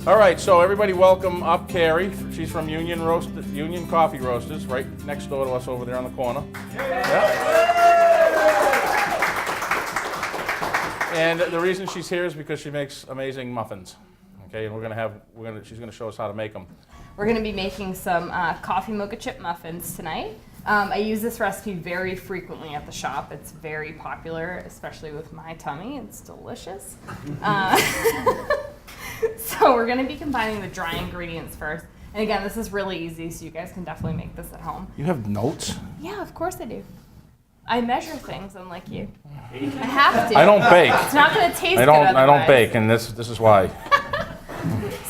All right, so everybody welcome up Carrie. She's from Union Coffee Roasters, right next door to us over there on the corner. Yeah. And the reason she's here is because she makes amazing muffins. Okay, and she's gonna show us how to make them. We're gonna be making some coffee mocha chip muffins tonight. I use this recipe very frequently at the shop. It's very popular, especially with my tummy. It's delicious. So we're gonna be combining the dry ingredients first. And again, this is really easy, so you guys can definitely make this at home. You have notes? Yeah, of course I do. I measure things, unlike you. I have to. I don't bake. It's not gonna taste good I don't otherwise. bake, and this is why.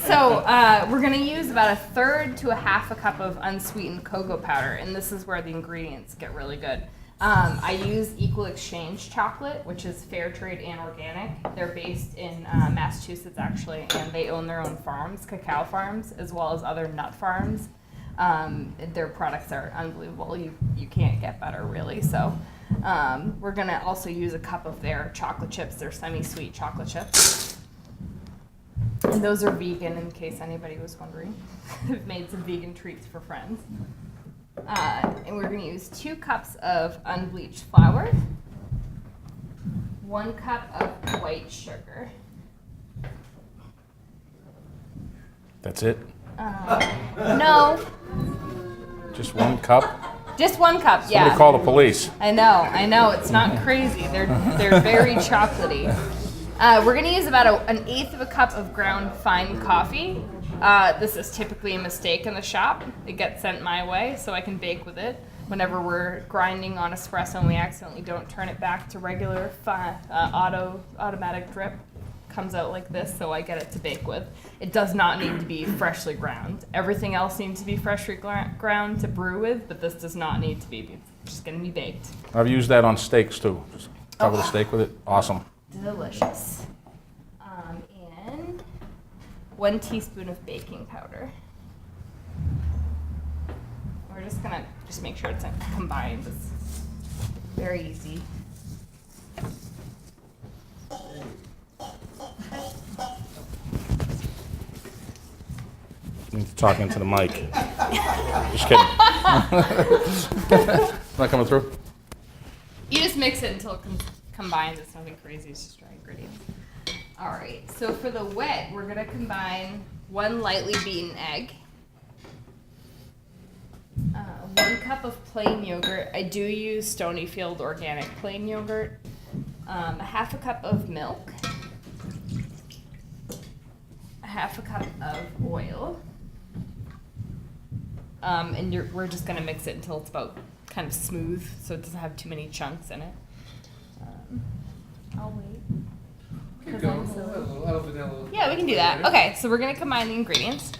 So we're gonna use about 1/3 to 1/2 cup of unsweetened cocoa powder, and this is where the ingredients get really good. I use Equal Exchange chocolate, which is fair trade and organic. They're based in Massachusetts, actually, and they own their own farms, cacao farms, as well as other nut farms. Their products are unbelievable. You can't get better, really. So we're gonna also use a cup of their chocolate chips. They're semi-sweet chocolate chips. And those are vegan, in case anybody was wondering. I've made some vegan treats for friends. And we're going to use 2 cups of unbleached flour, 1 cup of white sugar. That's it? No. Just 1 cup? Just 1 cup, yeah. Somebody call the police. I know. It's not crazy. They're very chocolatey. We're going to use about 1/8 cup of ground fine coffee. This is typically a mistake in the shop. It gets sent my way, so I can bake with it. Whenever we're grinding on espresso and we accidentally don't turn it back to regular automatic drip, comes out like this, so I get it to bake with. It does not need to be freshly ground. Everything else needs to be freshly ground to brew with, but this does not need to be. It's just going to be baked. I've used that on steaks too. Just cover the steak with it. Awesome. Delicious. And 1 teaspoon of baking powder. We're just gonna make sure it's combined. It's very easy. You need to talk into the mic. Just kidding. Not coming through? You just mix it until it combines. It's nothing crazy. It's just dry ingredients. All right. So for the wet, we're gonna combine 1 lightly beaten egg, 1 cup of plain yogurt. I do use Stonyfield organic plain yogurt. 1/2 cup of milk. 1/2 cup of oil. And we're just gonna mix it until it's about kind of smooth, so it doesn't have too many chunks in it. I'll wait. Keep going. A little vanilla. Yeah, we can do that. Okay, so we're gonna combine the ingredients.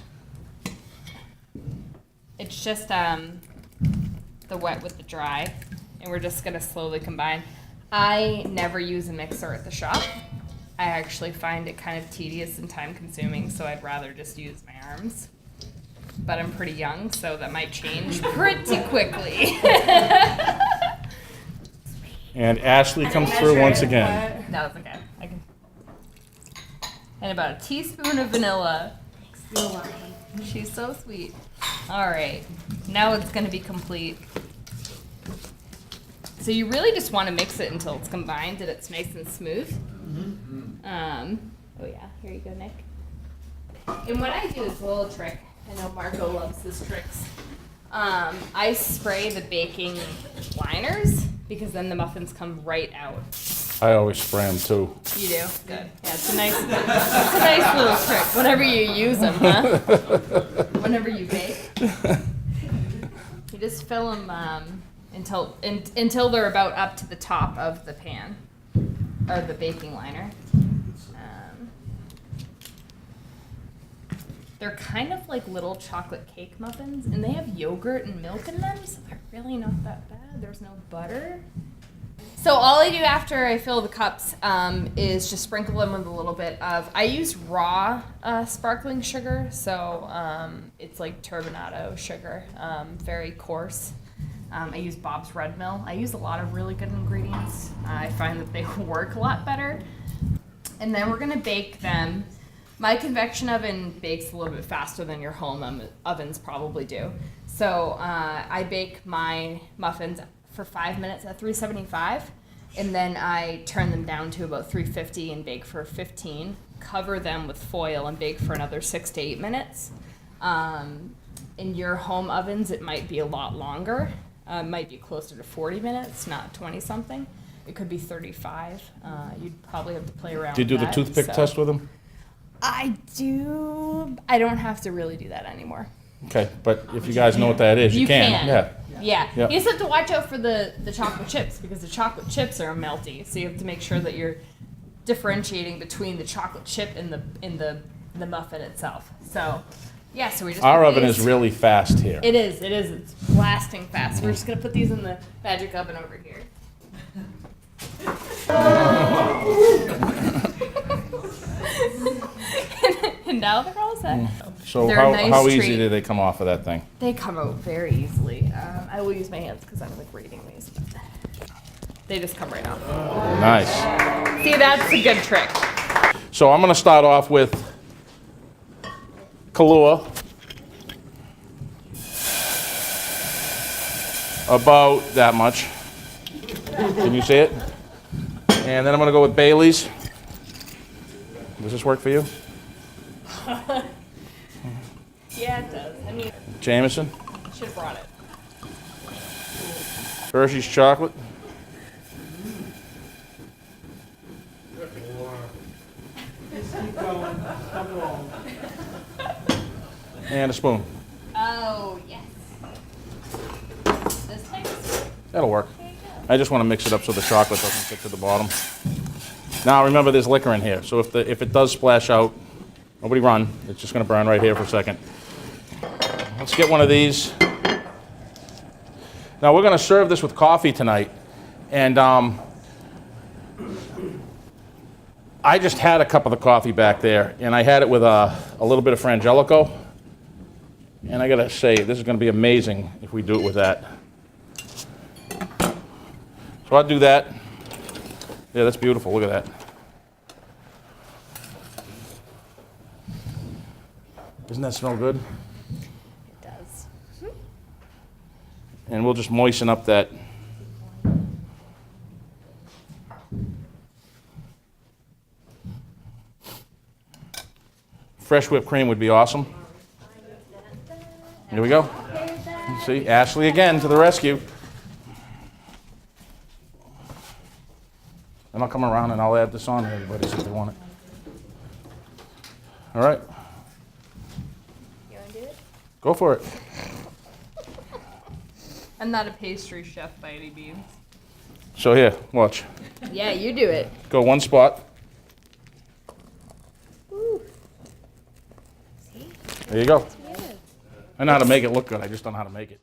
It's just the wet with the dry, and we're just gonna slowly combine. I never use a mixer at the shop. I actually find it kind of tedious and time consuming, so I'd rather just use my arms. But I'm pretty young, so that might change pretty quickly. And Ashley comes through once again. No, that's okay. I can. And about a teaspoon of vanilla. She's so sweet. All right, now it's gonna be complete. So you really just want to mix it until it's combined and it's nice and smooth. Oh yeah, here you go, Nick. And what I do is a little trick. I know Markoh loves his tricks. I spray the baking liners because then the muffins come right out. I always spray them too. You do? Good. Yeah, it's a nice little trick. Whenever you use them, huh? Whenever you bake. You just fill them until they're about up to the top of the pan, or the baking liner. They're kind of like little chocolate cake muffins, and they have yogurt and milk in them, so they're really not that bad. There's no butter. So all I do after I fill the cups is just sprinkle them with a little bit of, I use raw sparkling sugar, so it's like turbinado sugar, very coarse. I use Bob's Red Mill. I use a lot of really good ingredients. I find that they work a lot better. And then we're gonna bake them My convection oven bakes a little bit faster than your home ovens probably do. So I bake my muffins for 5 minutes at 375, and then I turn them down to about 350 and bake for 15. Cover them with foil and bake for another 6 to 8 minutes. In your home ovens, it might be a lot longer. It might be closer to 40 minutes, not 20 something. It could be 35. You'd probably have to play around. Do you do with the that, toothpick so. test with them? I do. I don't have to really do that anymore. Okay, but if you guys know what that is, you can. Yeah. Yeah. Yep. You just have to watch out for the chocolate chips, because the chocolate chips are melty. So you have to make sure that you're differentiating between the chocolate chip and the muffin itself. So yeah, so we just Our put oven these- is really fast here. It is. It's blasting fast. We're just gonna put these in the magic oven over here. And now they're all set. So They're a nice how easy treat. do they come off of that thing? They come out very easily. I will use my hands because I'm like reading these. But they just come right off. Nice. See, that's a good trick. So I'm going to start off with Kahlua. About that much. Can you see it? And then I'm going to go with Bailey's. Does this work for you? Yeah, it does. I mean, Jameson. should have brought it. Hershey's chocolate. And a spoon. Oh, yes. This thing? That'll work. I just want to mix it up so the chocolate doesn't get to the bottom. Now remember, there's liquor in here, so if it does splash out, nobody run. It's just going to burn right here for a second. Let's get one of these. Now we're going to serve this with coffee tonight, and I just had a cup of the coffee back there, and I had it with a little bit of Frangelico, and I got to say, this is going to be amazing if we do it with that. So I'll do that. Yeah, that's beautiful. Look at that. Doesn't that smell good? It does. And we'll just moisten up that. Fresh whipped cream would be awesome. Here we go. See, Ashley again to the rescue. And I'll come around and I'll add this on to everybody if they want it. All right, You want to do it? go for it. I'm not a pastry chef by any means. So here, watch. Yeah, you do it. Go one spot. Ooh. See? There you go. Yeah. I know how to make it look good. I just don't know how to make it.